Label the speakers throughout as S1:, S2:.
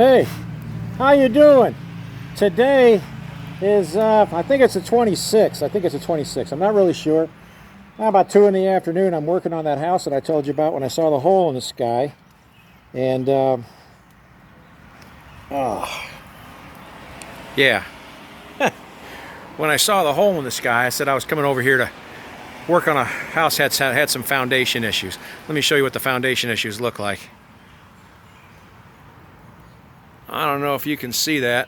S1: Hey, how you doing? Today is, I think it's the 26th. I think it's the 26th. I'm not really sure. Now about 2 in the afternoon, I'm working on that house that I told you about when I saw the hole in the sky. And, yeah. When I saw the hole in the sky, I said I was coming over here to work on a house that had some foundation issues. Let me show you what the foundation issues look like. I don't know if you can see that,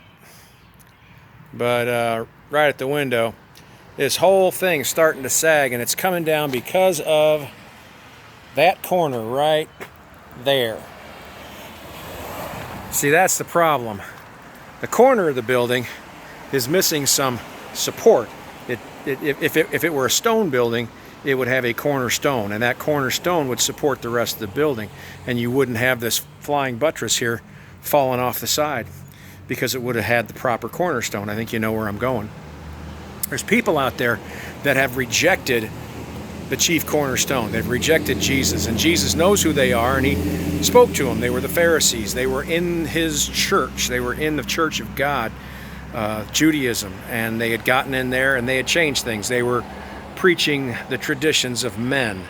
S1: but right at the window, this whole thing's starting to sag, and it's coming down because of that corner right there. See, that's the problem. The corner of the building is missing some support. If it were a stone building, it would have a cornerstone, and that cornerstone would support the rest of the building, and you wouldn't have this flying buttress here falling off the side because it would have had the proper cornerstone. I think you know where I'm going. There's people out there that have rejected the chief cornerstone. They've rejected Jesus, and Jesus knows who they are, and he spoke to them. They were the Pharisees. They were in his church. They were in the church of God, Judaism, and they had gotten in there and they had changed things. They were preaching the traditions of men.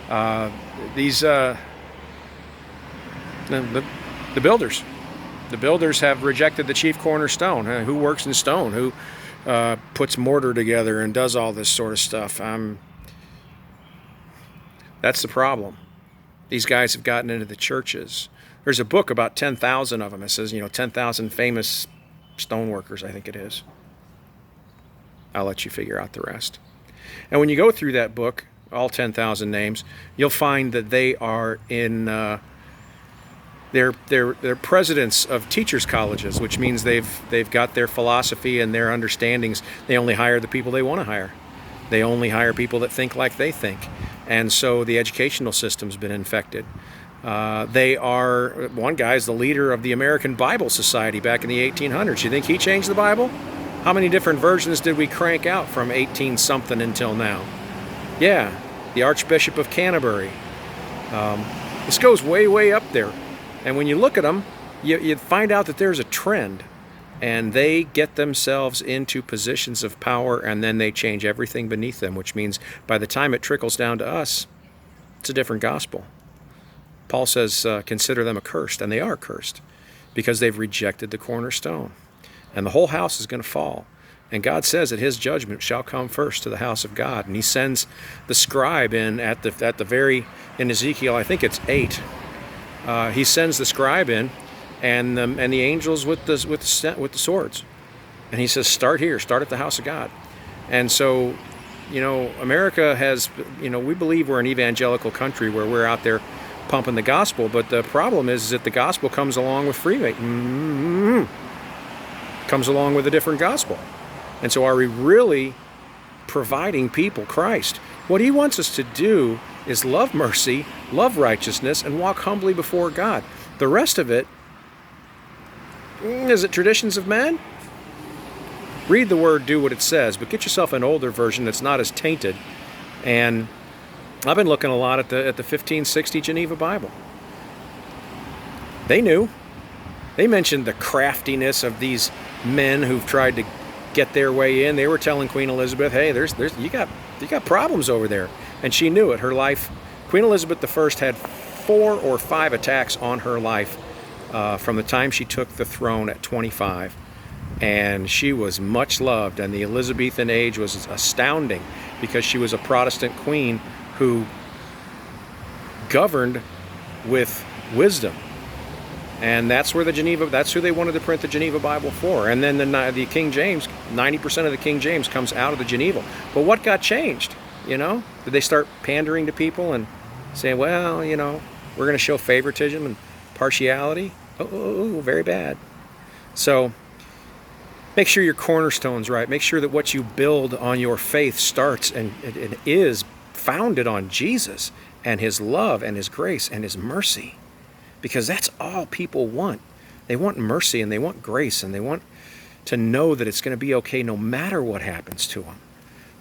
S1: The builders. The builders have rejected the chief cornerstone. Who works in stone? Who puts mortar together and does all this sort of stuff? That's the problem. These guys have gotten into the churches. There's a book about 10,000 of them. It says, 10,000 famous stoneworkers, I think it is. I'll let you figure out the rest. And when you go through that book, all 10,000 names, you'll find that they are in... They're presidents of teachers' colleges, which means they've got their philosophy and their understandings. They only hire the people they want to hire. They only hire people that think like they think. And so the educational system's been infected. One guy's the leader of the American Bible Society back in the 1800s. You think he changed the Bible? How many different versions did we crank out from 18-something until now? Yeah, the Archbishop of Canterbury. This goes way, way up there. And when you look at them, you find out that there's a trend, and they get themselves into positions of power, and then they change everything beneath them, which means by the time it trickles down to us, it's a different gospel. Paul says, consider them accursed, and they are cursed because they've rejected the cornerstone. And the whole house is going to fall. And God says that his judgment shall come first to the house of God. And he sends the scribe in in Ezekiel, I think it's 8. He sends the scribe in, and the angels with the swords, and he says, "Start here. Start at the house of God." And so, America has, we believe we're an evangelical country where we're out there pumping the gospel, but the problem is that the gospel comes along with comes along with a different gospel. And so, are we really providing people Christ? What he wants us to do is love mercy, love righteousness, and walk humbly before God. The rest of it, is it traditions of man? Read the word, do what it says, but get yourself an older version that's not as tainted. And I've been looking a lot at the 1560 Geneva Bible. They knew. They mentioned the craftiness of these men who've tried to get their way in. They were telling Queen Elizabeth, hey, you got problems over there. And she knew it. Her life, Queen Elizabeth I had 4 or 5 attacks on her life from the time she took the throne at 25. And she was much loved, and the Elizabethan age was astounding because she was a Protestant queen who governed with wisdom. And that's who they wanted to print the Geneva Bible for. And then the King James, 90% of the King James comes out of the Geneva. But what got changed? Did they start pandering to people and saying, well, we're going to show favoritism and partiality? Oh, very bad. So make sure your cornerstone's right. Make sure that what you build on your faith starts and it is founded on Jesus and his love and his grace and his mercy. Because that's all people want. They want mercy and they want grace and they want to know that it's going to be okay no matter what happens to them.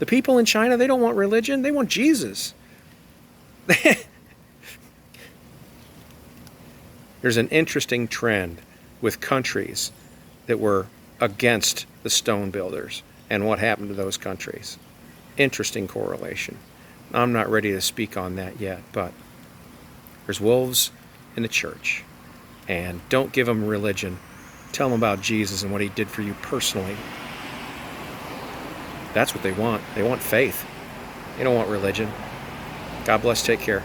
S1: The people in China, they don't want religion. They want Jesus. There's an interesting trend with countries that were against the stone builders and what happened to those countries. Interesting correlation. I'm not ready to speak on that yet, but there's wolves in the church. And don't give them religion. Tell them about Jesus and what he did for you personally. That's what they want. They want faith. They don't want religion. God bless. Take care.